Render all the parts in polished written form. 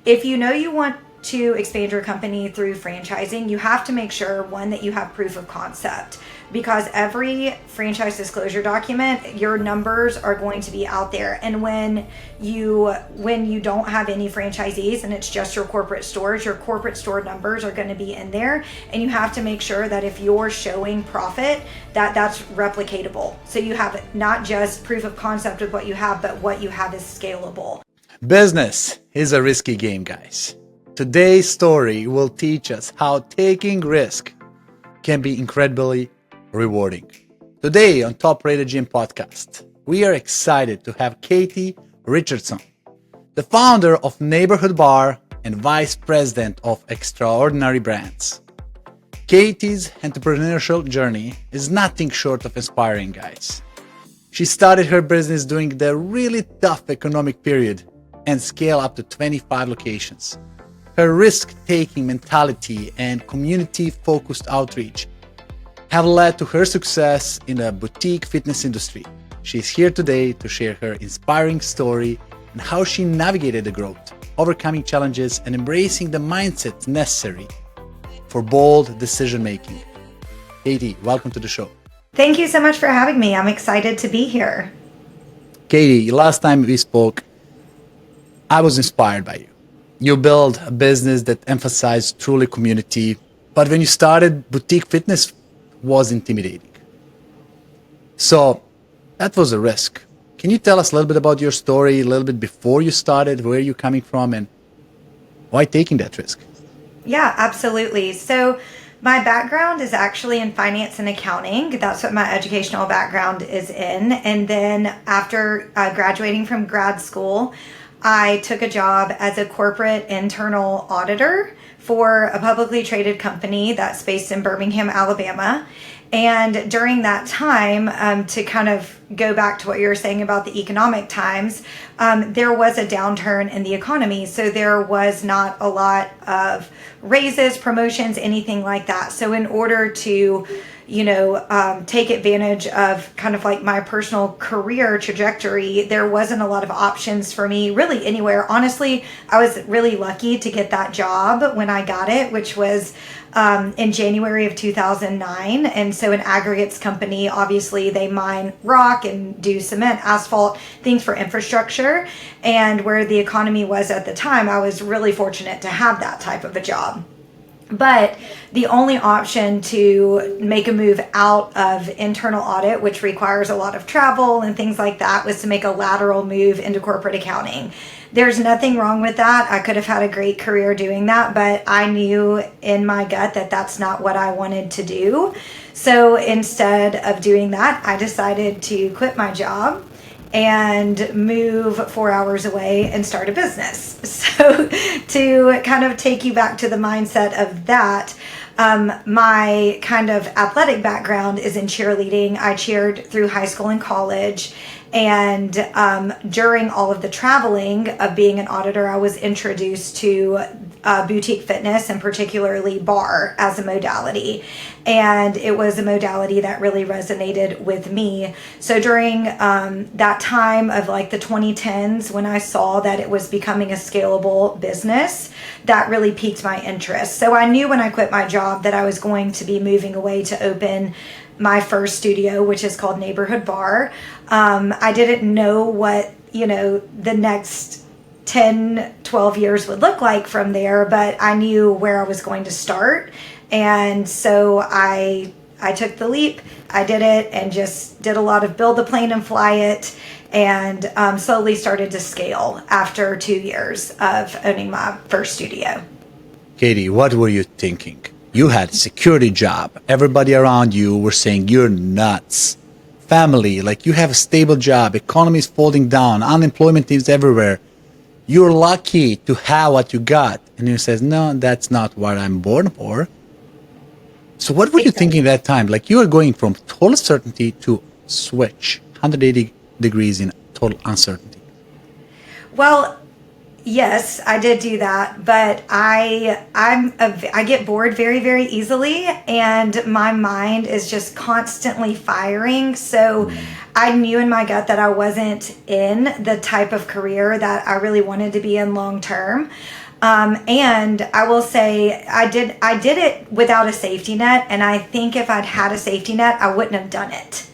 if you know you want to expand your company through franchising, you have to make sure, one, that you have proof of concept, because every franchise disclosure document, your numbers are going to be out there. And when you don't have any franchisees and it's just your corporate stores, your corporate store numbers are going to be in there, and you have to make sure that if you're showing profit, that's replicatable. So you have not just proof of concept with what you have, but what you have is scalable. Business is a risky game, guys. Today's story will teach us how taking risk can be incredibly rewarding. Today on Top Rated Gym Podcast, we are excited to have Katy Richardson, the founder of Neighborhood Barre and vice president of Extraordinary Brands. Katy's entrepreneurial journey is nothing short of inspiring, guys. She started her business during the really tough economic period and scaled up to 25 locations. Her risk-taking mentality and community-focused outreach have led to her success in the boutique fitness industry. She's here today to share her inspiring story and how she navigated the growth, overcoming challenges, and embracing the mindset necessary for bold decision-making. Katy, welcome to the show. Thank you so much for having me. I'm excited to be here. Katy, last time we spoke, I was inspired by you. You built a business that emphasized truly community, but when you started, boutique fitness was intimidating. So that was a risk. Can you tell us a little bit about your story, a little bit before you started, where you're coming from, and why taking that risk? Yeah, absolutely. So my background is actually in finance and accounting. That's what my educational background is in. And then after graduating from grad school, I took a job as a corporate internal auditor for a publicly traded company that's based in Birmingham, Alabama. And during that time, to kind of go back to what you were saying about the economic times, there was a downturn in the economy. So there was not a lot of raises, promotions, anything like that. So in order to take advantage of kind of like my personal career trajectory, there wasn't a lot of options for me really anywhere. Honestly, I was really lucky to get that job when I got it, which was in January of 2009. And so an aggregates company, obviously they mine rock and do cement, asphalt, things for infrastructure. And where the economy was at the time, I was really fortunate to have that type of a job. But the only option to make a move out of internal audit, which requires a lot of travel and things like that, was to make a lateral move into corporate accounting. There's nothing wrong with that. I could have had a great career doing that, but I knew in my gut that that's not what I wanted to do. So instead of doing that, I decided to quit my job and move 4 hours away and start a business. So to kind of take you back to the mindset of that, my kind of athletic background is in cheerleading. I cheered through high school and college. And during all of the traveling of being an auditor, I was introduced to boutique fitness and particularly barre as a modality. And it was a modality that really resonated with me. So during that time of like the 2010s, when I saw that it was becoming a scalable business, that really piqued my interest. So I knew when I quit my job that I was going to be moving away to open my first studio, which is called Neighborhood Barre. I didn't know what, the next 10, 12 years would look like from there, but I knew where I was going to start. And so I took the leap, I did it, and just did a lot of build the plane and fly it, and slowly started to scale after 2 years of owning my first studio. Katy, what were you thinking? You had a security job. Everybody around you were saying you're nuts. Family, like you have a stable job, economy is falling down, unemployment is everywhere. You're lucky to have what you got. And you says, no, that's not what I'm born for. So what were you thinking at that time? Like you were going from total certainty to switch 180 degrees in total uncertainty. Well, yes, I did do that, but I get bored very, very easily, and my mind is just constantly firing. So I knew in my gut that I wasn't in the type of career that I really wanted to be in long term. And I will say I did it without a safety net. And I think if I'd had a safety net, I wouldn't have done it.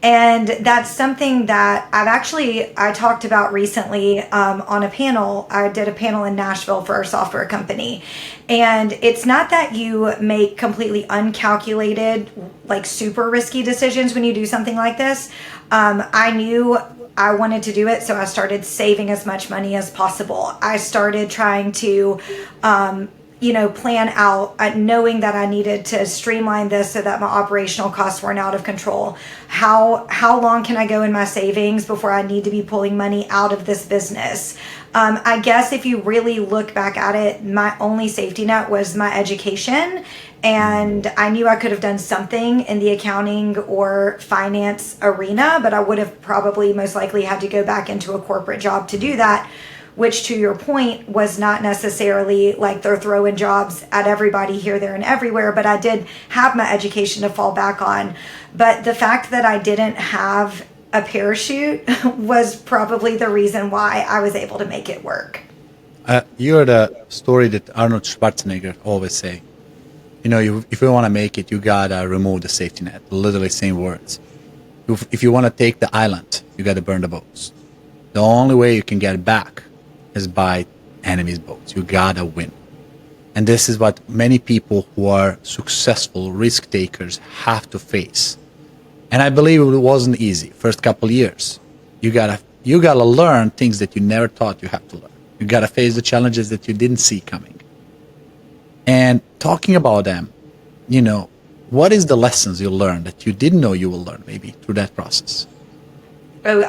And that's something that I talked about recently on a panel. I did a panel in Nashville for our software company. And it's not that you make completely uncalculated, like super risky decisions when you do something like this. I knew I wanted to do it, so I started saving as much money as possible. I started trying to plan out, knowing that I needed to streamline this so that my operational costs weren't out of control. How long can I go in my savings before I need to be pulling money out of this business? I guess if you really look back at it, my only safety net was my education. And I knew I could have done something in the accounting or finance arena, but I would have probably most likely had to go back into a corporate job to do that, which to your point was not necessarily like they're throwing jobs at everybody here, there, and everywhere, but I did have my education to fall back on. But the fact that I didn't have a parachute was probably the reason why I was able to make it work. You're the story that Arnold Schwarzenegger always say. If you want to make it, you gotta remove the safety net. Literally same words. If you want to take the island, you gotta burn the boats. The only way you can get back is by enemy's boats. You gotta win. And this is what many people who are successful risk takers have to face. And I believe it wasn't easy. First couple years, you gotta learn things that you never thought you have to learn. You gotta face the challenges that you didn't see coming. And talking about them, what is the lessons you learned that you didn't know you will learn maybe through that process? Oh,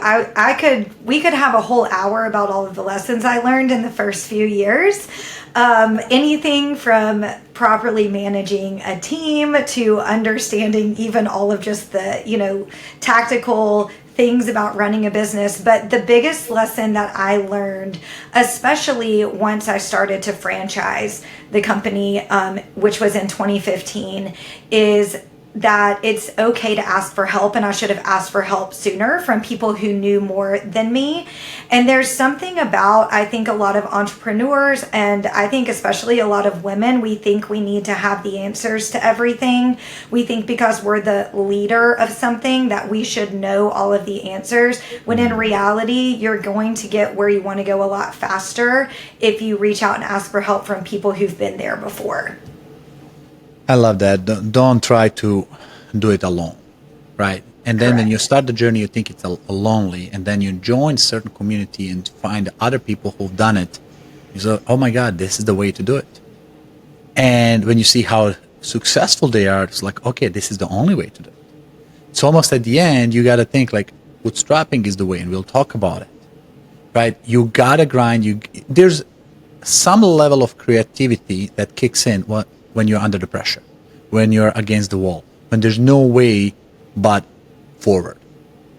we could have a whole hour about all of the lessons I learned in the first few years. Anything from properly managing a team to understanding even all of just the, tactical things about running a business. But the biggest lesson that I learned, especially once I started to franchise the company, which was in 2015, is that it's okay to ask for help, and I should have asked for help sooner from people who knew more than me. And there's something about, I think, a lot of entrepreneurs, and I think especially a lot of women, we think we need to have the answers to everything. We think because we're the leader of something that we should know all of the answers, when in reality, you're going to get where you want to go a lot faster if you reach out and ask for help from people who've been there before. I love that. Don't try to do it alone, right? And then when you start the journey, you think it's lonely, and then you join a certain community and find other people who've done it. You say, oh my God, this is the way to do it. And when you see how successful they are, it's like, okay, this is the only way to do it. It's almost at the end, you got to think like bootstrapping is the way, and we'll talk about it, right? You got to grind. There's some level of creativity that kicks in when you're under the pressure, when you're against the wall, when there's no way but forward.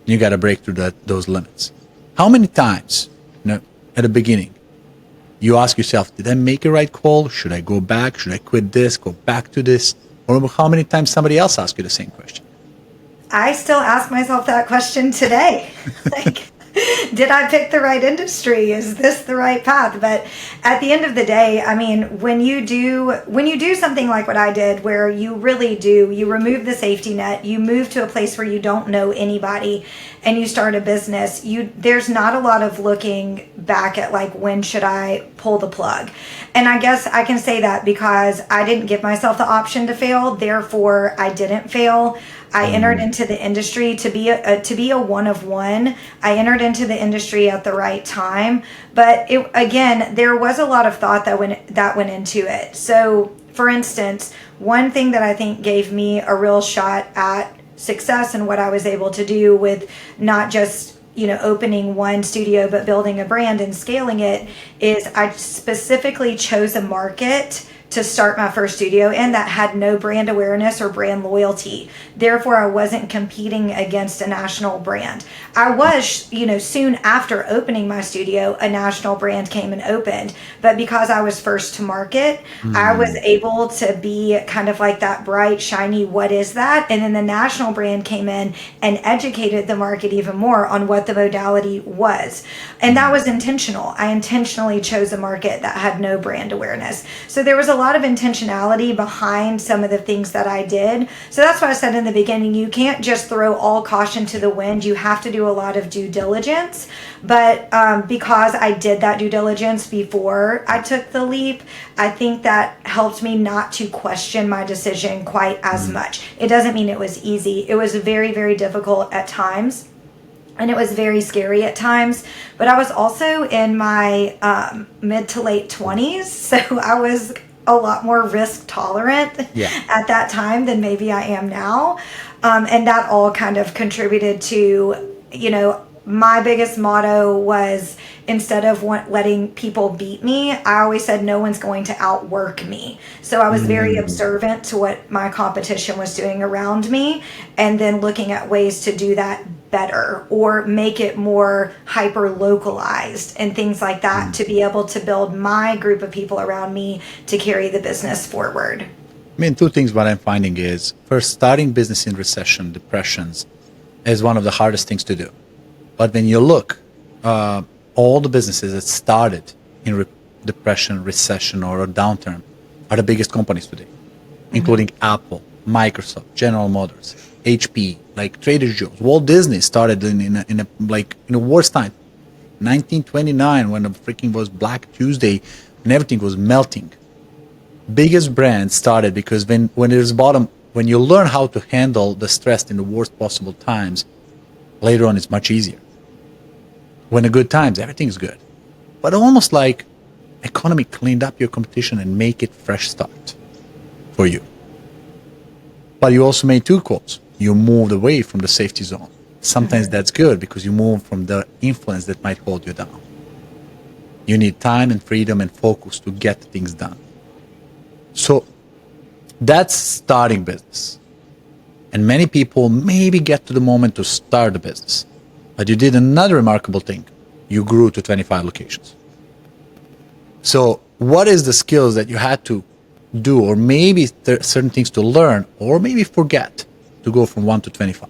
You got to break through those limits. How many times, at the beginning, you ask yourself, did I make a right call? Should I go back? Should I quit this, go back to this? Or how many times somebody else asks you the same question? I still ask myself that question today. Did I pick the right industry? Is this the right path? But at the end of the day, I mean, when you do something like what I did, where you really do, you remove the safety net, you move to a place where you don't know anybody, and you start a business, there's not a lot of looking back at like, when should I pull the plug? And I guess I can say that because I didn't give myself the option to fail, therefore I didn't fail. I entered into the industry to be a one of one. I entered into the industry at the right time, but there was a lot of thought that went into it. So, for instance, one thing that I think gave me a real shot at success and what I was able to do with not just opening one studio but building a brand and scaling it is I specifically chose a market to start my first studio in that had no brand awareness or brand loyalty. Therefore, I wasn't competing against a national brand. I was, soon after opening my studio, a national brand came and opened. But because I was first to market, I was able to be kind of like that bright, shiny, what is that? And then the national brand came in and educated the market even more on what the modality was. And that was intentional. I intentionally chose a market that had no brand awareness. So there was a lot of intentionality behind some of the things that I did. So that's why I said in the beginning, you can't just throw all caution to the wind. You have to do a lot of due diligence. But because I did that due diligence before I took the leap, I think that helped me not to question my decision quite as much. It doesn't mean it was easy. It was very, very difficult at times. And it was very scary at times, but I was also in my mid to late 20s, so I was a lot more risk tolerant at that time than maybe I am now. And that all kind of contributed to, my biggest motto was, instead of letting people beat me, I always said no one's going to outwork me. So I was very observant to what my competition was doing around me, and then looking at ways to do that better or make it more hyper localized and things like that to be able to build my group of people around me to carry the business forward. I mean, two things what I'm finding is, first, starting business in recession, depressions is one of the hardest things to do. But when you look, all the businesses that started in depression, recession, or a downturn are the biggest companies today, including Apple, Microsoft, General Motors, HP, like Trader Joe's. Walt Disney started in a worst time, 1929, when the freaking was Black Tuesday, and everything was melting. Biggest brands started because when there's bottom, when you learn how to handle the stress in the worst possible times, later on it's much easier. When the good times, everything's good. But almost like economy cleaned up your competition and make it fresh start for you. But you also made two calls. You moved away from the safety zone. Sometimes that's good because you move from the influence that might hold you down. You need time and freedom and focus to get things done. So that's starting business. And many people maybe get to the moment to start the business. But you did another remarkable thing. You grew to 25 locations. So what is the skills that you had to do, or maybe certain things to learn, or maybe forget to go from 1 to 25?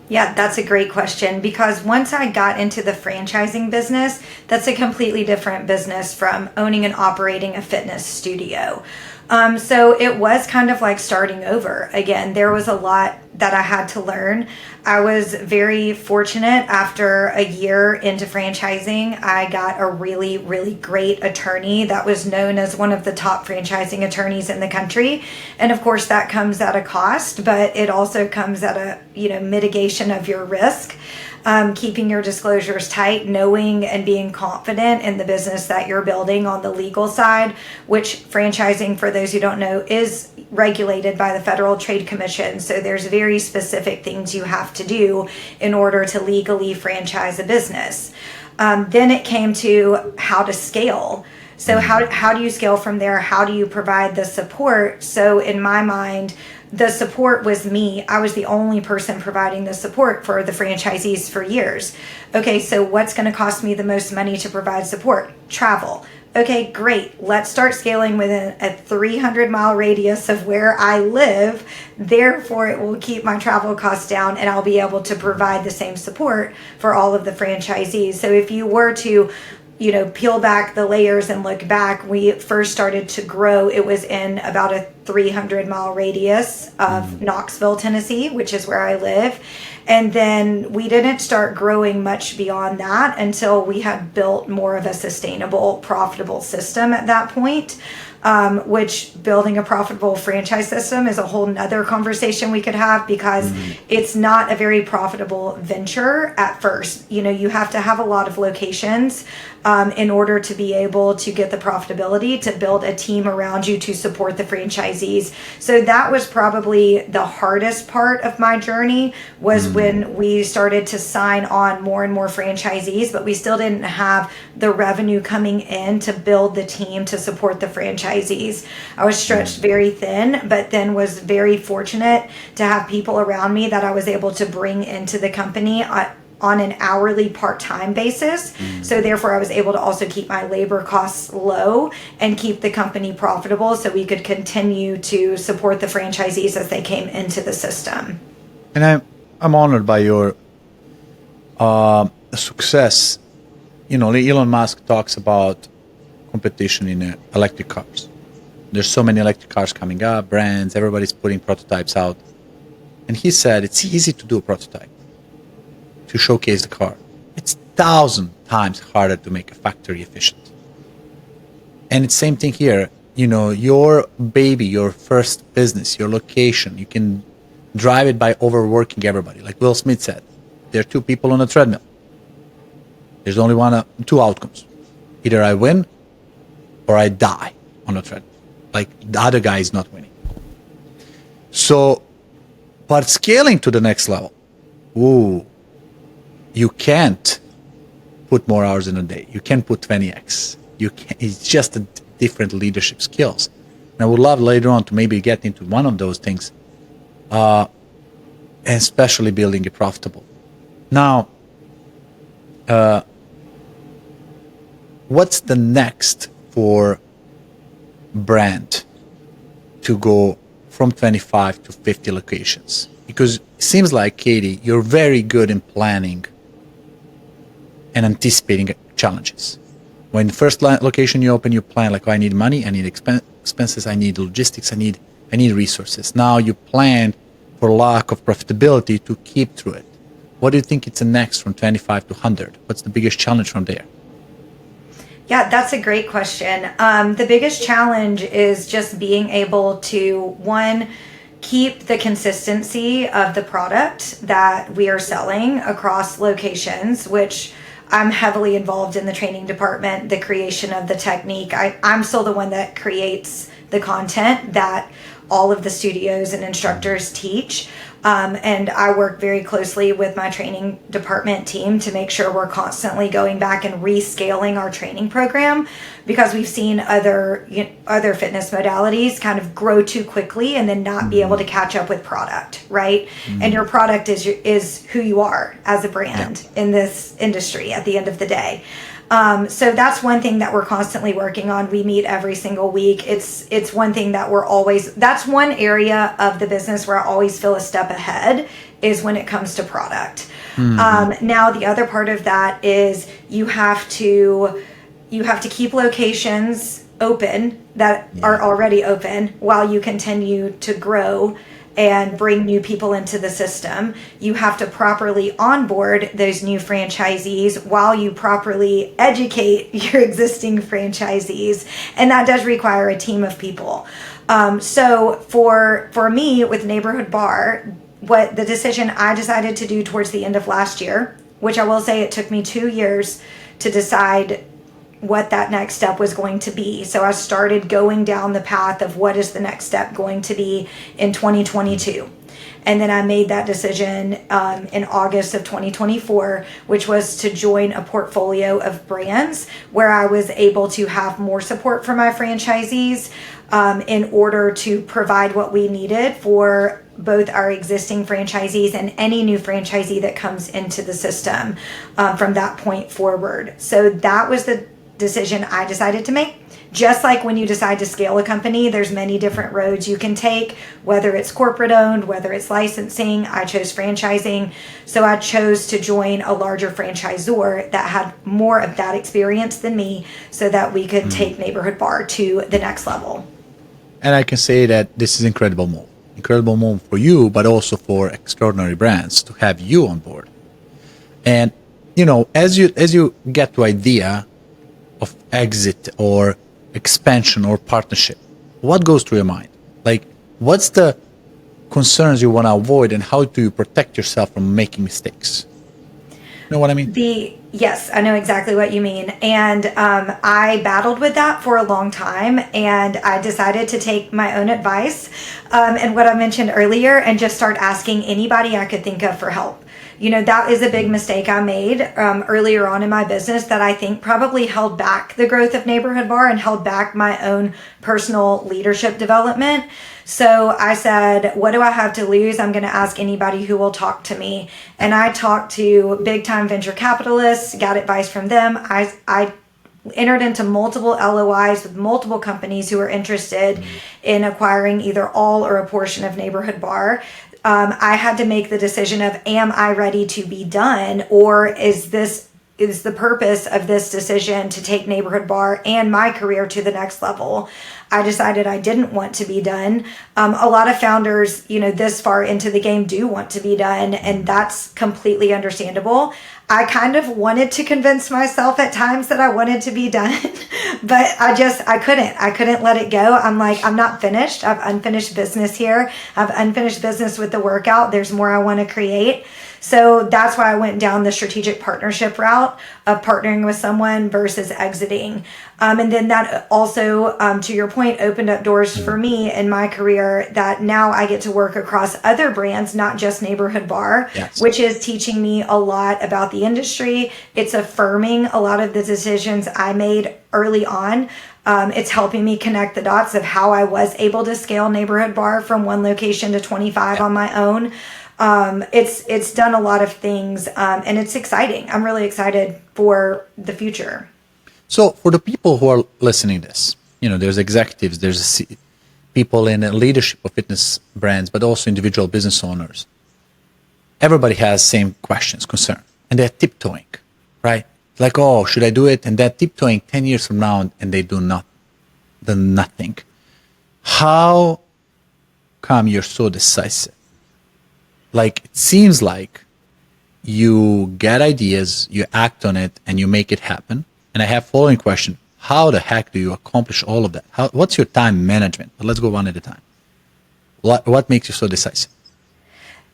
Yeah, that's a great question, because once I got into the franchising business, that's a completely different business from owning and operating a fitness studio. So it was kind of like starting over again. There was a lot that I had to learn. I was very fortunate. After a year into franchising, I got a really, really great attorney that was known as one of the top franchising attorneys in the country. And of course that comes at a cost, but it also comes at a, mitigation of your risk. Keeping your disclosures tight, knowing and being confident in the business that you're building on the legal side, which franchising, for those who don't know, is regulated by the Federal Trade Commission. So there's very specific things you have to do in order to legally franchise a business. Then it came to how to scale. So how do you scale from there? How do you provide the support? So in my mind, the support was me. I was the only person providing the support for the franchisees for years. Okay, so what's going to cost me the most money to provide support? Travel. Okay, great. Let's start scaling within a 300-mile radius of where I live. Therefore, it will keep my travel costs down, and I'll be able to provide the same support for all of the franchisees. So if you were to peel back the layers and look back, we first started to grow. It was in about a 300-mile radius of Knoxville, Tennessee, which is where I live. And then we didn't start growing much beyond that until we had built more of a sustainable, profitable system at that point. Which building a profitable franchise system is a whole nother conversation we could have, because it's not a very profitable venture at first. You have to have a lot of locations in order to be able to get the profitability, to build a team around you to support the franchisee franchisees. So that was probably the hardest part of my journey, was when we started to sign on more and more franchisees, but we still didn't have the revenue coming in to build the team to support the franchisees. I was stretched very thin, but then was very fortunate to have people around me that I was able to bring into the company on an hourly part-time basis. So therefore I was able to also keep my labor costs low and keep the company profitable so we could continue to support the franchisees as they came into the system. And I'm honored by your success. You know, Elon Musk talks about competition in electric cars. There's so many electric cars coming up, brands, everybody's putting prototypes out. And he said it's easy to do a prototype, to showcase the car. It's 1,000 times harder to make a factory efficient. And it's same thing here. You know, your baby, your first business, your location, you can drive it by overworking everybody. Like Will Smith said, there are two people on a treadmill. There's only two outcomes. Either I win or I die on a treadmill. Like the other guy is not winning. So, but scaling to the next level, you can't put more hours in a day. You can't put 20x. It's just a different leadership skills. And I would love later on to maybe get into one of those things, especially building it profitable. Now, what's the next for brand to go from 25 to 50 locations? Because it seems like, Katy, you're very good in planning and anticipating challenges. When the first location you open, you plan like, oh, I need money, I need expenses, I need logistics, I need resources. Now you plan for lack of profitability to keep through it. What do you think it's the next from 25 to 100? What's the biggest challenge from there? Yeah, that's a great question. The biggest challenge is just being able to, one, keep the consistency of the product that we are selling across locations, which I'm heavily involved in the training department, the creation of the technique. I'm still the one that creates the content that all of the studios and instructors teach. And I work very closely with my training department team to make sure we're constantly going back and rescaling our training program, because we've seen other fitness modalities kind of grow too quickly and then not be able to catch up with product, right? And your product is who you are as a brand in this industry at the end of the day. So that's one thing that we're constantly working on. We meet every single week. It's one thing that that's one area of the business where I always feel a step ahead, is when it comes to product. Now the other part of that is you have to keep locations open that are already open while you continue to grow and bring new people into the system. You have to properly onboard those new franchisees while you properly educate your existing franchisees. And that does require a team of people. So for me with Neighborhood Barre, what the decision I decided to do towards the end of last year, which I will say it took me 2 years to decide what that next step was going to be. So I started going down the path of what is the next step going to be in 2022. And then I made that decision in August of 2024, which was to join a portfolio of brands where I was able to have more support for my franchisees in order to provide what we needed for both our existing franchisees and any new franchisee that comes into the system from that point forward. So that was the decision I decided to make. Just like when you decide to scale a company, there's many different roads you can take, whether it's corporate owned, whether it's licensing. I chose franchising. So I chose to join a larger franchisor that had more of that experience than me, so that we could take Neighborhood Barre to the next level. And I can say that this is incredible move. Incredible move for you, but also for Extraordinary Brands to have you on board. And, you know, as you get to idea of exit or expansion or partnership, what goes through your mind? Like, what's the concerns you want to avoid, and how do you protect yourself from making mistakes? You know what I mean? Yes, I know exactly what you mean. And I battled with that for a long time. And I decided to take my own advice and what I mentioned earlier and just start asking anybody I could think of for help. That is a big mistake I made earlier on in my business that I think probably held back the growth of Neighborhood Bar and held back my own personal leadership development. So I said, what do I have to lose? I'm going to ask anybody who will talk to me. And I talked to big time venture capitalists, got advice from them. I entered into multiple LOIs with multiple companies who are interested in acquiring either all or a portion of Neighborhood Bar. I had to make the decision of, am I ready to be done? Or is the purpose of this decision to take Neighborhood Bar and my career to the next level? I decided I didn't want to be done. A lot of founders, this far into the game do want to be done, and that's completely understandable. I kind of wanted to convince myself at times that I wanted to be done, but I couldn't let it go. I'm like, I'm not finished. I have unfinished business here. I have unfinished business with the workout. There's more I want to create. So that's why I went down the strategic partnership route of partnering with someone versus exiting. And then that also, to your point, opened up doors for me in my career that now I get to work across other brands, not just Neighborhood Bar, Yes. which is teaching me a lot about the industry. It's affirming a lot of the decisions I made early on. It's helping me connect the dots of how I was able to scale Neighborhood Bar from one location to 25 on my own. It's done a lot of things, and it's exciting. I'm really excited for the future. So for the people who are listening to this, there's executives, there's people in leadership of fitness brands, but also individual business owners. Everybody has same questions, concern, and they're tiptoeing, right? Like, oh, should I do it? And they're tiptoeing 10 years from now, and they do nothing. How come you're so decisive? Like, it seems like you get ideas, you act on it, and you make it happen. And I have following question. How the heck do you accomplish all of that? What's your time management? But let's go one at a time. What makes you so decisive?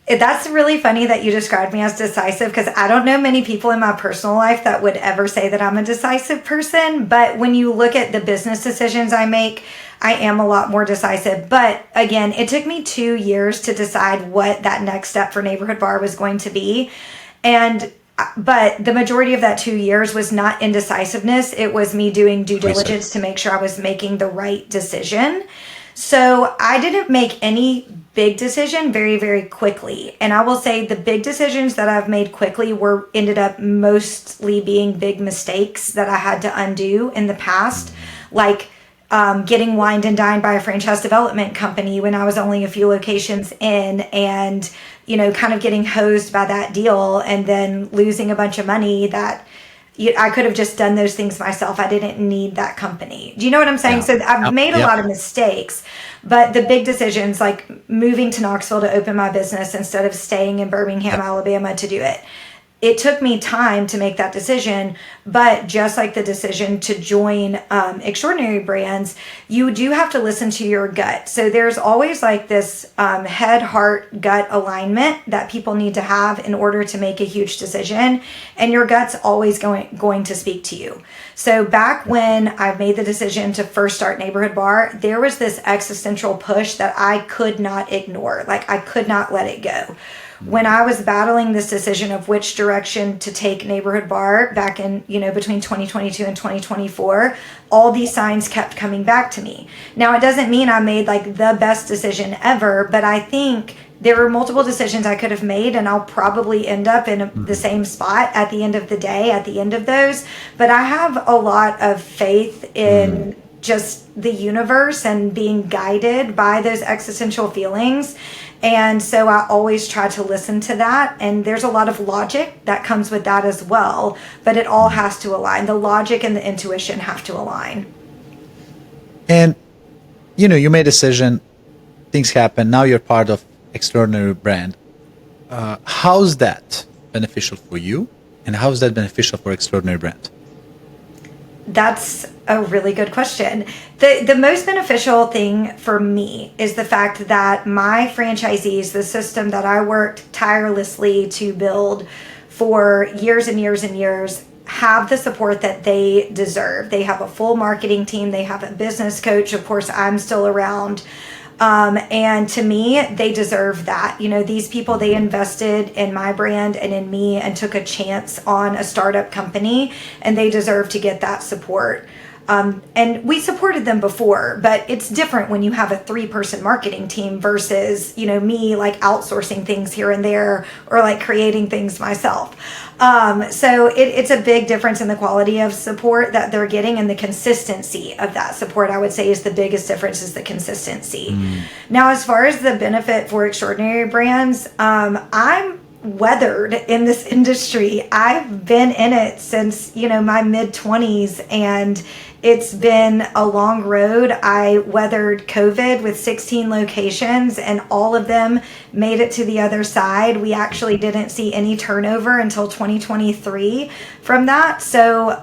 That's really funny that you described me as decisive, because I don't know many people in my personal life that would ever say that I'm a decisive person. But when you look at the business decisions I make, I am a lot more decisive. But again, it took me 2 years to decide what that next step for Neighborhood Bar was going to be. But the majority of that 2 years was not indecisiveness. It was me doing due diligence to make sure I was making the right decision. So I didn't make any big decision very, very quickly. And I will say the big decisions that I've made quickly ended up mostly being big mistakes that I had to undo in the past, like getting wined and dined by a franchise development company when I was only a few locations in, and kind of getting hosed by that deal and then losing a bunch of money that I could have just done those things myself. I didn't need that company. Do you know what I'm saying? Yeah. So I've made a lot of mistakes, but the big decisions, like moving to Knoxville to open my business instead of staying in Birmingham, Alabama to do it. It took me time to make that decision, but just like the decision to join Extraordinary Brands, you do have to listen to your gut. So there's always like this head, heart, gut alignment that people need to have in order to make a huge decision, and your gut's always going to speak to you. So back when I made the decision to first start Neighborhood Bar, there was this existential push that I could not ignore. Like, I could not let it go. When I was battling this decision of which direction to take Neighborhood Bar back in, between 2022 and 2024, all these signs kept coming back to me. Now, it doesn't mean I made like the best decision ever, but I think there were multiple decisions I could have made, and I'll probably end up in the same spot at the end of the day, at the end of those. But I have a lot of faith in just the universe and being guided by those existential feelings. And so I always try to listen to that. And there's a lot of logic that comes with that as well. But it all has to align. The logic and the intuition have to align. And, you made a decision, things happen. Now you're part of Extraordinary Brand. How's that beneficial for you? And how's that beneficial for Extraordinary Brand? That's a really good question. The most beneficial thing for me is the fact that my franchisees, the system that I worked tirelessly to build for years and years and years have the support that they deserve. They have a full marketing team. They have a business coach. Of course, I'm still around. And to me, they deserve that. You know, these people, they invested in my brand and in me and took a chance on a startup company, and they deserve to get that support. And we supported them before, but it's different when you have a 3-person marketing team versus, you know, me like outsourcing things here and there or like creating things myself. So it's a big difference in the quality of support that they're getting, and the consistency of that support, I would say, is the biggest difference, is the consistency. Now, as far as the benefit for extraordinary brands, I'm weathered in this industry. I've been in it since, you know, my mid-20s, and it's been a long road. I weathered COVID with 16 locations, and all of them made it to the other side. We actually didn't see any turnover until 2023 from that. So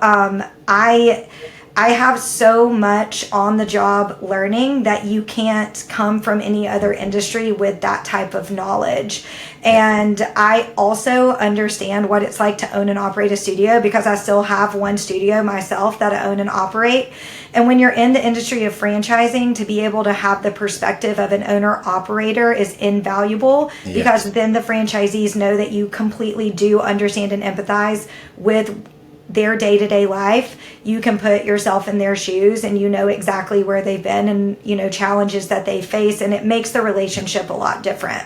I have so much on the job learning that you can't come from any other industry with that type of knowledge. And I also understand what it's like to own and operate a studio, because I still have one studio myself that I own and operate. And when you're in the industry of franchising, to be able to have the perspective of an owner operator is invaluable, because then the franchisees know that you completely do understand and empathize with their day-to-day life. You can put yourself in their shoes, and you know exactly where they've been and, you know, challenges that they face, and it makes the relationship a lot different.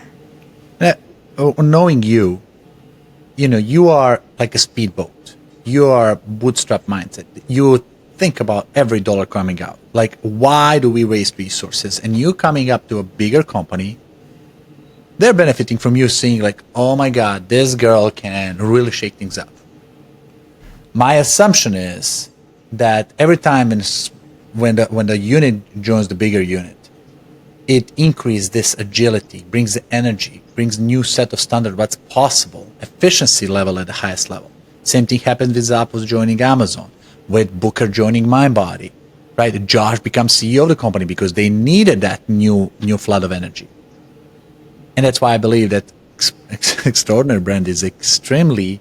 Knowing you, you know, you are like a speedboat. You are bootstrap mindset. You think about every dollar coming out. Like, why do we waste resources? And you coming up to a bigger company, they're benefiting from you seeing like, oh my God, this girl can really shake things up. My assumption is that every time when the unit joins the bigger unit, it increases this agility, brings the energy, brings a new set of standards, what's possible, efficiency level at the highest level. Same thing happened with Zappos joining Amazon, with Booker joining MindBody, right? Josh becomes CEO of the company because they needed that new flood of energy. And that's why I believe that Extraordinary Brand is extremely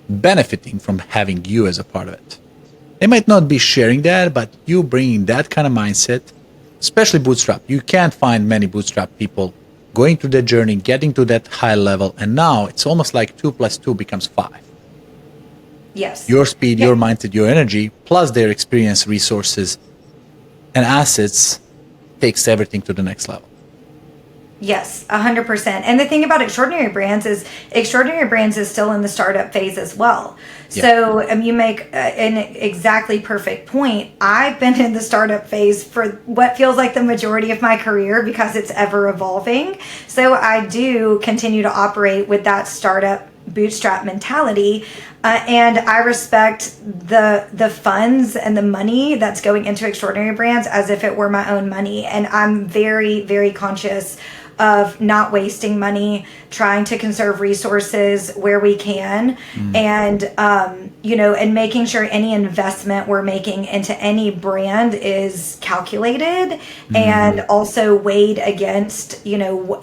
benefiting from having you as a part of it. They might not be sharing that, but you bringing that kind of mindset, especially bootstrap. You can't find many bootstrap people going through that journey, getting to that high level, and now it's almost like 2 + 2 becomes 5. Yes. Your speed, your mindset, your energy, plus their experience, resources, and assets takes everything to the next level. Yes, 100%. And the thing about Extraordinary Brands is still in the startup phase as well. Yeah. So you make an exactly perfect point. I've been in the startup phase for what feels like the majority of my career, because it's ever evolving. So I do continue to operate with that startup bootstrap mentality. And I respect the funds and the money that's going into Extraordinary Brands as if it were my own money. And I'm very, very conscious of not wasting money, trying to conserve resources where we can, and you know, and making sure any investment we're making into any brand is calculated and also weighed against, you know,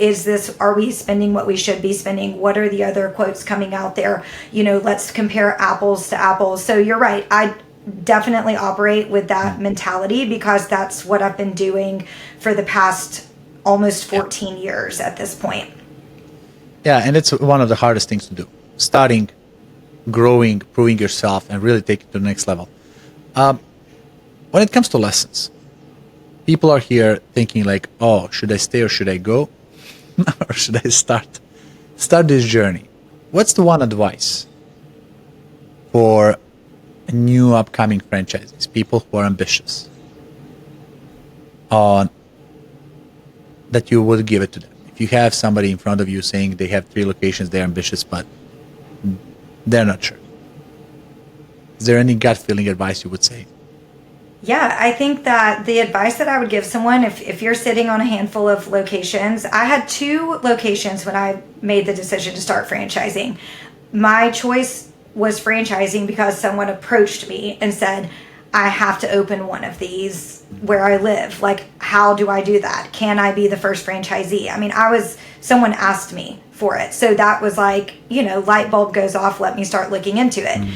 are we spending what we should be spending? What are the other quotes coming out there? You know, let's compare apples to apples. So you're right. I definitely operate with that mentality, because that's what I've been doing for the past almost 14 years at this point. Yeah, and it's one of the hardest things to do. Starting, growing, proving yourself, and really take it to the next level. When it comes to lessons, people are here thinking like, oh, should I stay or should I go? Or should I start this journey? What's the one advice for new upcoming franchisees, people who are ambitious, that you would give it to them? If you have somebody in front of you saying they have 3 locations, they're ambitious, but they're not sure, is there any gut feeling advice you would say? Yeah, I think that the advice that I would give someone, if you're sitting on a handful of locations, I had 2 locations when I made the decision to start franchising. My choice was franchising because someone approached me and said, I have to open one of these where I live. Like, how do I do that? Can I be the first franchisee? I mean, I was someone asked me for it. So that was like, light bulb goes off, let me start looking into it.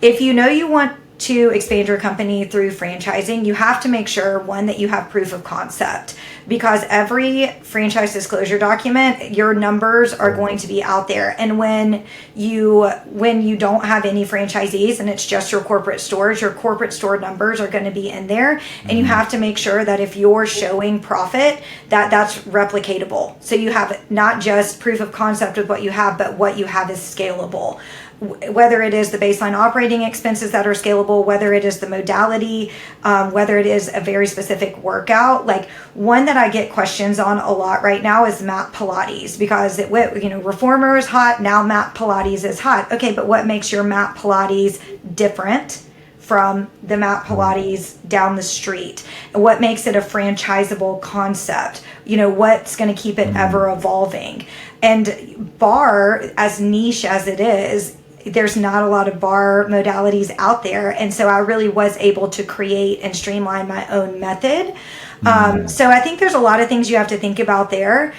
If you know you want to expand your company through franchising, you have to make sure, one, that you have proof of concept, because every franchise disclosure document, your numbers are going to be out there. And when you don't have any franchisees and it's just your corporate stores, your corporate store numbers are going to be in there. And you have to make sure that if you're showing profit, that's replicatable. So you have not just proof of concept with what you have, but what you have is scalable. Whether it is the baseline operating expenses that are scalable, whether it is the modality, whether it is a very specific workout. Like, one that I get questions on a lot right now is mat Pilates, because reformer is hot, now mat Pilates is hot. Okay, but what makes your mat Pilates different from the mat Pilates down the street? What makes it a franchisable concept? What's going to keep it ever evolving? And Barre, as niche as it is, there's not a lot of bar modalities out there. And so I really was able to create and streamline my own method. So I think there's a lot of things you have to think about there.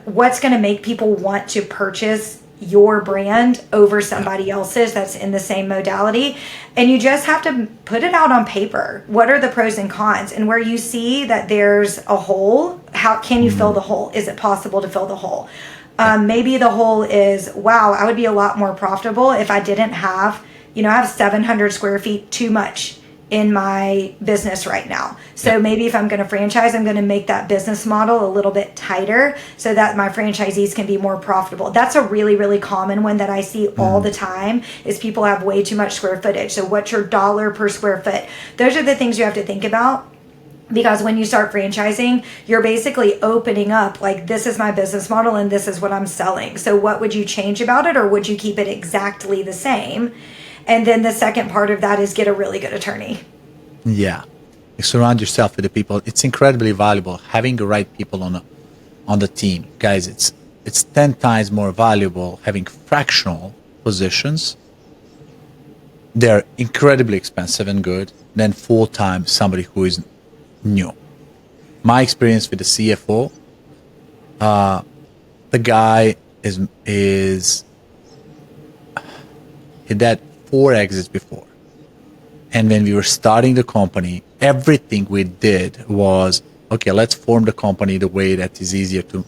What's going to make people want to purchase your brand over somebody else's that's in the same modality? And you just have to put it out on paper. What are the pros and cons? And where you see that there's a hole, how can you fill the hole? Is it possible to fill the hole? Maybe the hole is, wow, I would be a lot more profitable if I didn't have, I have 700 square feet too much in my business right now. So maybe if I'm going to franchise, I'm going to make that business model a little bit tighter so that my franchisees can be more profitable. That's a really, really common one that I see all the time, is people have way too much square footage. So what's your dollar per square foot? Those are the things you have to think about. Because when you start franchising, you're basically opening up, like, this is my business model and this is what I'm selling. So what would you change about it, or would you keep it exactly the same? And then the second part of that is get a really good attorney. Yeah. Surround yourself with the people. It's incredibly valuable having the right people on the team. Guys, it's 10 times more valuable having fractional positions. They're incredibly expensive and good than full-time somebody who is new. My experience with the CFO, the guy he had 4 exits before, and when we were starting the company, everything we did was, okay, let's form the company the way that is easier to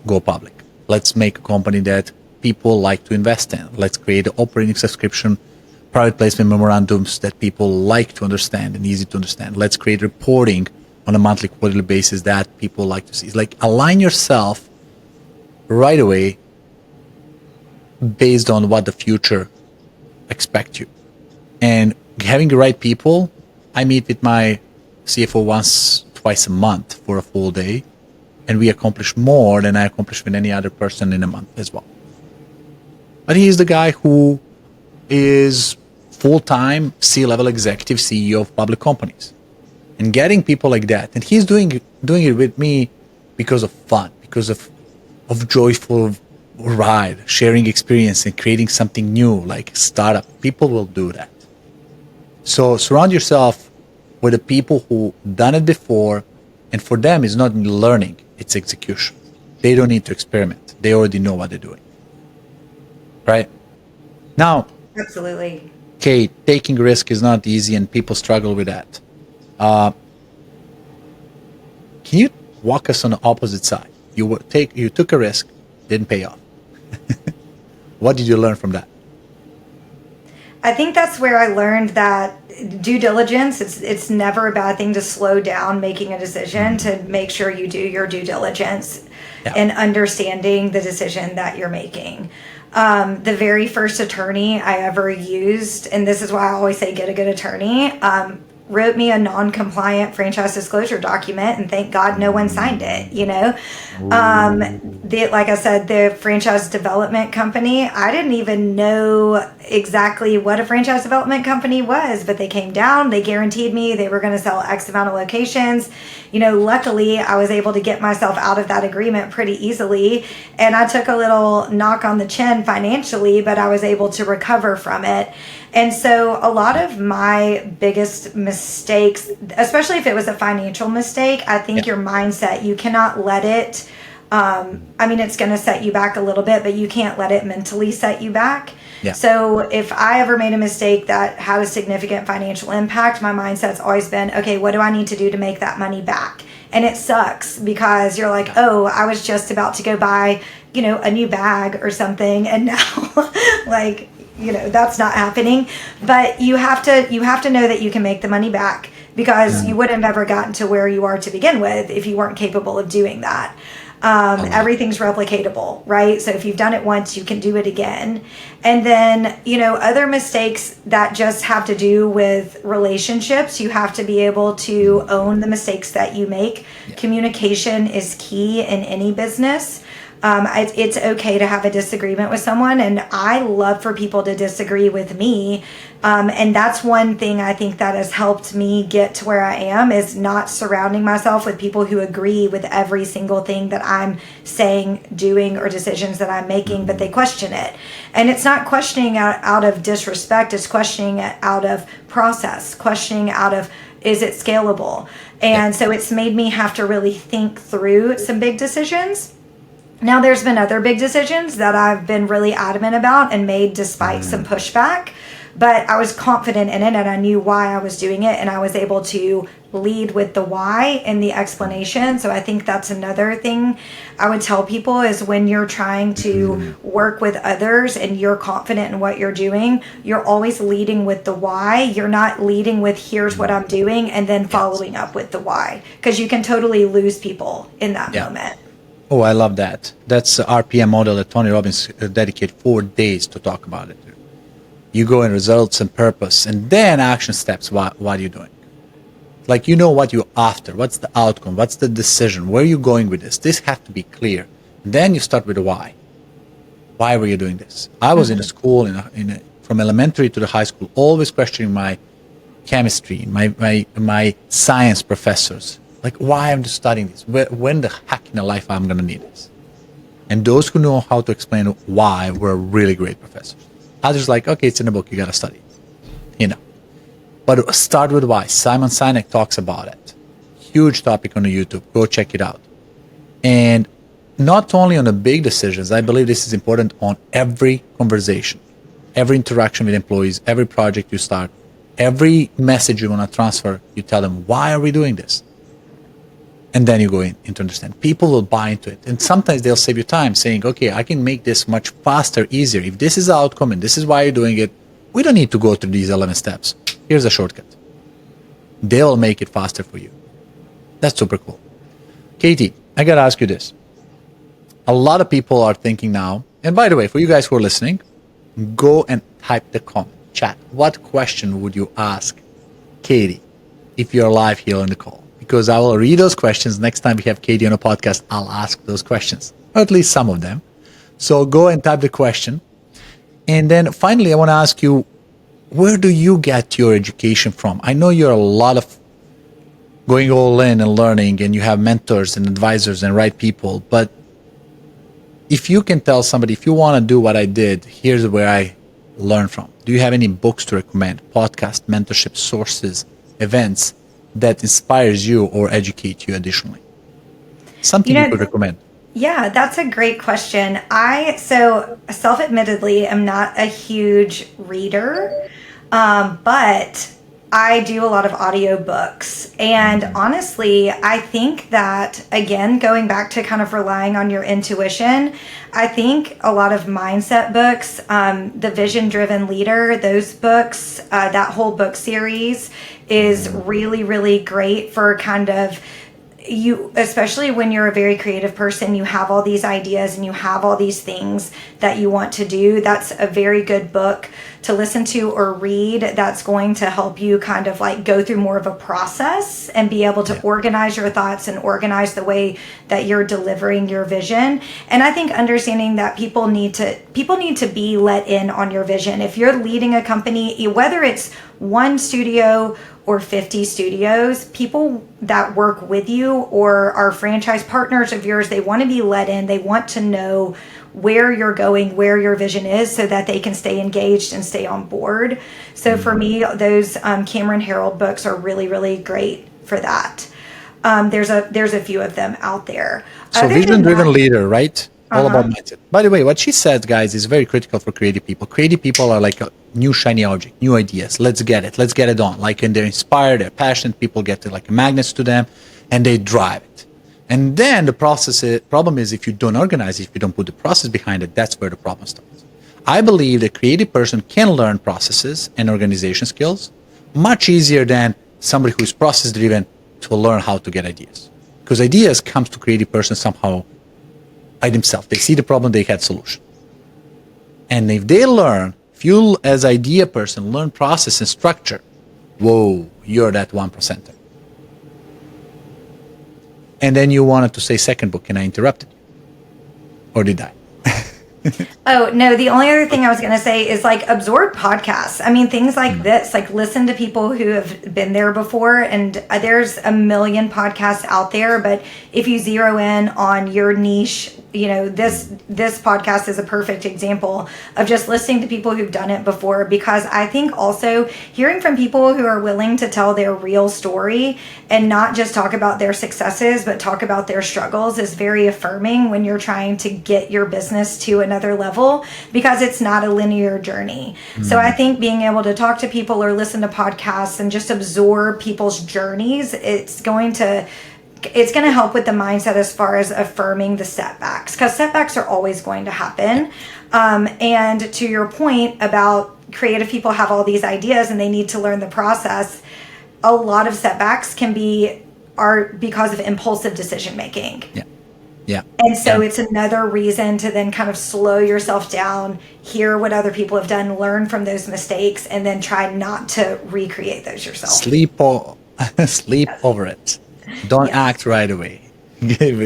go public. Let's make a company that people like to invest in. Let's create an operating subscription, private placement memorandums that people like to understand and easy to understand. Let's create reporting on a monthly, quarterly basis that people like to see. It's like, align yourself right away based on what the future expects you. And having the right people, I meet with my CFO twice a month for a full day, and we accomplish more than I accomplish with any other person in a month as well. But he is the guy who is full-time C-level executive CEO of public companies. And getting people like that, and he's doing it with me because of fun, because of joyful ride, sharing experience and creating something new, like startup. People will do that. So surround yourself with the people who done it before, and for them it's not learning, it's execution. They don't need to experiment. They already know what they're doing. Right? Now, Absolutely. Kate, taking risk is not easy and people struggle with that. Can you walk us on the opposite side? You took a risk, didn't pay off. What did you learn from that? I think that's where I learned that due diligence, it's never a bad thing to slow down making a decision, to make sure you do your due diligence and understanding the decision that you're making. The very first attorney I ever used, and this is why I always say get a good attorney, wrote me a non-compliant franchise disclosure document, and thank God no one signed it, like I said, the franchise development company, I didn't even know exactly what a franchise development company was, but they came down, they guaranteed me they were going to sell X amount of locations. Luckily I was able to get myself out of that agreement pretty easily, and I took a little knock on the chin financially, but I was able to recover from it. And so a lot of my biggest mistakes, especially if it was a financial mistake, I think your mindset, you cannot let it I mean, it's going to set you back a little bit, but you can't let it mentally set you back. Yeah. So if I ever made a mistake that had a significant financial impact, my mindset's always been, okay, what do I need to do to make that money back? And it sucks because you're like, oh, I was just about to go buy, a new bag or something. And now like, that's not happening. But you have to know that you can make the money back, because you wouldn't have ever gotten to where you are to begin with if you weren't capable of doing that. Everything's replicatable, right? So if you've done it once, you can do it again. And then, other mistakes that just have to do with relationships, you have to be able to own the mistakes that you make. Yeah. Communication is key in any business. It's okay to have a disagreement with someone, and I love for people to disagree with me. And that's one thing I think that has helped me get to where I am, is not surrounding myself with people who agree with every single thing that I'm saying, doing, or decisions that I'm making, but they question it. And it's not questioning out of disrespect, it's questioning it out of process, questioning out of, is it scalable? And so it's made me have to really think through some big decisions. Now, there's been other big decisions that I've been really adamant about and made despite some pushback, but I was confident in it and I knew why I was doing it, and I was able to lead with the why and the explanation. So I think that's another thing I would tell people, is when you're trying to work with others and you're confident in what you're doing, you're always leading with the why. You're not leading with, here's what I'm doing, and then following up with the why, because you can totally lose people in that moment. Oh, I love that. That's the RPM model that Tony Robbins dedicated 4 days to talk about it. You go in results and purpose, and then action steps. What are you doing? Like, what you're after. What's the outcome? What's the decision? Where are you going with this? This has to be clear. Then you start with the why. Why were you doing this? I was in a school, from elementary to the high school, always questioning my chemistry, my science professors. Like, why I'm just studying this? When the heck in the life I'm going to need this? And those who know how to explain why were really great professors. Others like, okay, it's in the book, you got to study it. But start with why. Simon Sinek talks about it. Huge topic on the YouTube. Go check it out. And not only on the big decisions, I believe this is important on every conversation, every interaction with employees, every project you start, every message you want to transfer, you tell them, why are we doing this? And then you go in to understand. People will buy into it. And sometimes they'll save you time saying, okay, I can make this much faster, easier. If this is the outcome and this is why you're doing it, we don't need to go through these 11 steps. Here's a shortcut. They will make it faster for you. That's super cool. Katy, I got to ask you this. A lot of people are thinking now, and by the way, for you guys who are listening, go and type the comment, chat. What question would you ask Katy if you're live here on the call? Because I will read those questions. Next time we have Katy on a podcast, I'll ask those questions, or at least some of them. So go and type the question. And then finally, I want to ask you, where do you get your education from? I know you're a lot of going all in and learning, and you have mentors and advisors and right people. But if you can tell somebody, if you want to do what I did, here's where I learned from. Do you have any books to recommend? Podcast, mentorship, sources, events that inspires you or educate you additionally? Something you could recommend. Yeah, that's a great question. So self-admittedly, am not a huge reader, but I do a lot of audiobooks. And honestly, I think that, again, going back to kind of relying on your intuition, I think a lot of mindset books, The Vision Driven Leader, those books, that whole book series is really, really great for kind of you, especially when you're a very creative person, you have all these ideas and you have all these things that you want to do. That's a very good book to listen to or read. That's going to help you kind of like go through more of a process and be able to organize your thoughts and organize the way that you're delivering your vision. And I think understanding that people need to be let in on your vision. If you're leading a company, whether it's one studio or 50 studios, people that work with you or are franchise partners of yours, they want to be let in. They want to know where you're going, where your vision is, so that they can stay engaged and stay on board. So for me, those Cameron Herold books are really, really great for that. There's a few of them out there. So vision-driven leader, right? All about mindset. By the way, what she said, guys, is very critical for creative people. Creative people are like a new shiny object, new ideas. Let's get it. Let's get it on. Like, and they're inspired, they're passionate. People get to like magnets to them, and they drive it. And then the problem is if you don't organize it, if you don't put the process behind it, that's where the problem starts. I believe the creative person can learn processes and organization skills much easier than somebody who's process-driven to learn how to get ideas. Because ideas comes to creative person somehow by themselves. They see the problem, they had solution. And if you as idea person learn process and structure, whoa, you're that 1%. And then you wanted to say second book, and I interrupted you. Or did I? Oh, no, the only other thing I was going to say is like absorb podcasts. I mean, things like this, like listen to people who have been there before, and there's a million podcasts out there, but if you zero in on your niche, this podcast is a perfect example of just listening to people who've done it before, because I think also hearing from people who are willing to tell their real story and not just talk about their successes, but talk about their struggles is very affirming when you're trying to get your business to another level, because it's not a linear journey. So I think being able to talk to people or listen to podcasts and just absorb people's journeys, it's going to help with the mindset as far as affirming the setbacks, because setbacks are always going to happen. And to your point about creative people have all these ideas and they need to learn the process, a lot of setbacks are because of impulsive decision making. Yeah. And so it's another reason to then kind of slow yourself down, hear what other people have done, learn from those mistakes, and then try not to recreate those yourself. Sleep over it. Don't act right away.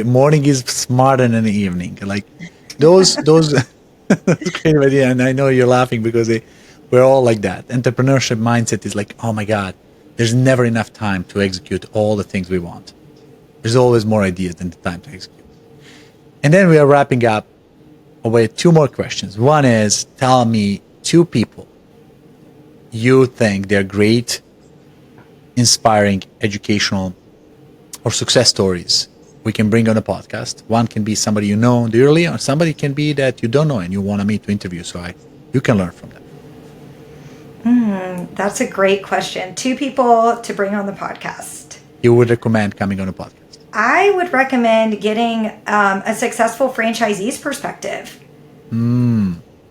Morning is smarter than the evening. Like those creative idea. And I know you're laughing because we're all like that. Entrepreneurship mindset is like, oh my God, there's never enough time to execute all the things we want. There's always more ideas than the time to execute. And then we are wrapping up with two more questions. One is, tell me 2 people you think they're great, inspiring, educational, or success stories we can bring on a podcast. One can be somebody you know dearly, or somebody can be that you don't know and you want me to interview, so you can learn from them. That's a great question. 2 people to bring on the podcast. You would recommend coming on a podcast? I would recommend getting a successful franchisee's perspective.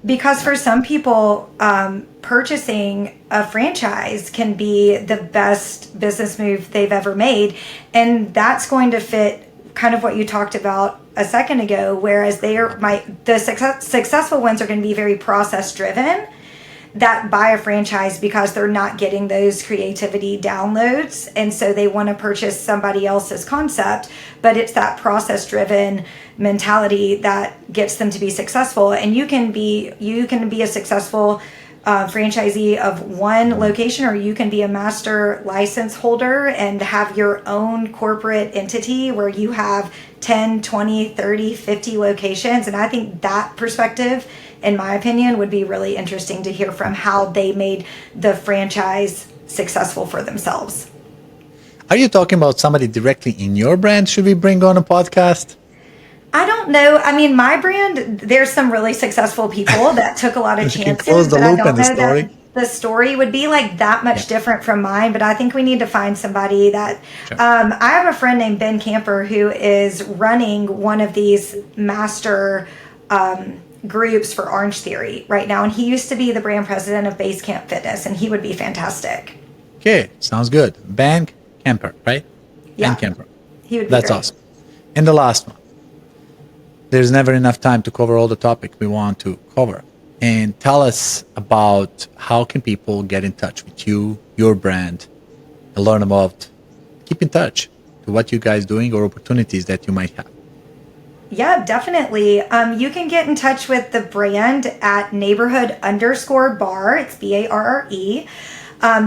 Because for some people, purchasing a franchise can be the best business move they've ever made. And that's going to fit kind of what you talked about a second ago, whereas the successful ones are going to be very process driven, that buy a franchise because they're not getting those creativity downloads, and so they want to purchase somebody else's concept, but it's that process driven mentality that gets them to be successful. And you can be a successful franchisee of one location, or you can be a master license holder and have your own corporate entity where you have 10, 20, 30, 50 locations. And I think that perspective, in my opinion, would be really interesting to hear from how they made the franchise successful for themselves. Are you talking about somebody directly in your brand should we bring on a podcast? I don't know. I mean, my brand, there's some really successple people that took a lot of chances. Close the loop and the story. The story would be like that much different from mine, but I think we need to find somebody that I have a friend named Ben Camper who is running one of these master groups for Orange Theory right now, and he used to be the brand president of Basecamp Fitness, and he would be fantastic. Okay, sounds good. Ben Camper, right? Yeah. Ben Camper. He would be That's great. awesome. And the last one. There's never enough time to cover all the topic we want to cover. And tell us about how can people get in touch with you, your brand, and learn about, keep in touch to what you guys doing or opportunities that you might have. Yeah, definitely. You can get in touch with the brand at neighborhood_Barre. It's BARRE.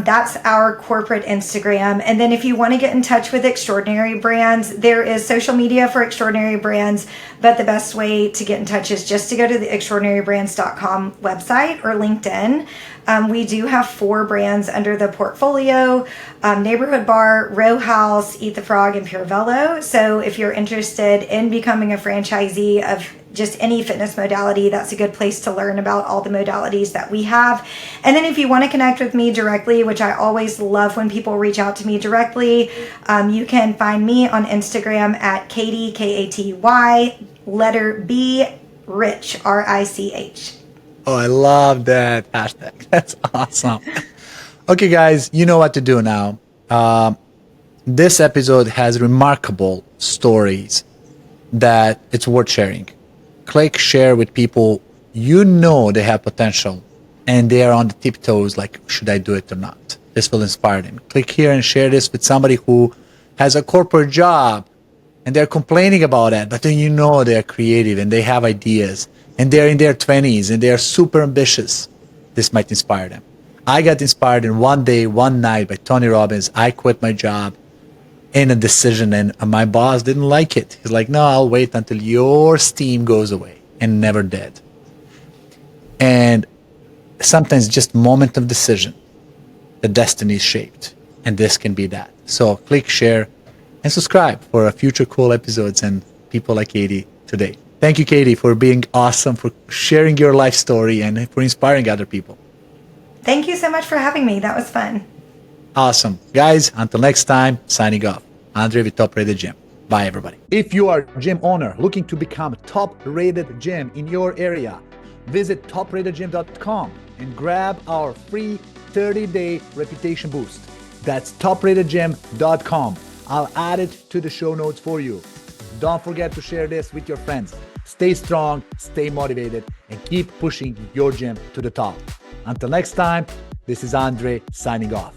That's our corporate Instagram. And then if you want to get in touch with Extraordinary Brands, there is social media for Extraordinary Brands, but the best way to get in touch is just to go to the extraordinarybrands.com website or LinkedIn. We do have 4 brands under the portfolio: Neighborhood Bar, Row House, Eat the Frog, and Pure Velo. So if you're interested in becoming a franchisee of just any fitness modality, that's a good place to learn about all the modalities that we have. And then if you want to connect with me directly, which I always love when people reach out to me directly, you can find me on Instagram at Katy, Katy, letter B, Rich, Rich. Oh, I love that hashtag. That's awesome. Okay, guys, you know what to do now. This episode has remarkable stories that it's worth sharing. Click share with people you know they have potential and they are on the tiptoes like, should I do it or not? This will inspire them. Click here and share this with somebody who has a corporate job and they're complaining about that, but then you know they're creative and they have ideas and they're in their 20s and they're super ambitious. This might inspire them. I got inspired in one day, one night by Tony Robbins. I quit my job in a decision and my boss didn't like it. He's like, no, I'll wait until your steam goes away, and never did. And sometimes just moment of decision, the destiny is shaped, and this can be that. So click share and subscribe for future cool episodes and people like Katy today. Thank you, Katy, for being awesome, for sharing your life story and for inspiring other people. Thank you so much for having me. That was fun. Awesome. Guys, until next time, signing off. Andre with Top Rated Gym. Bye, everybody. If you are a gym owner looking to become a top-rated gym in your area, visit topratedgym.com and grab our free 30-day reputation boost. That's topratedgym.com. I'll add it to the show notes for you. Don't forget to share this with your friends. Stay strong, stay motivated, and keep pushing your gym to the top. Until next time, this is Andre signing off.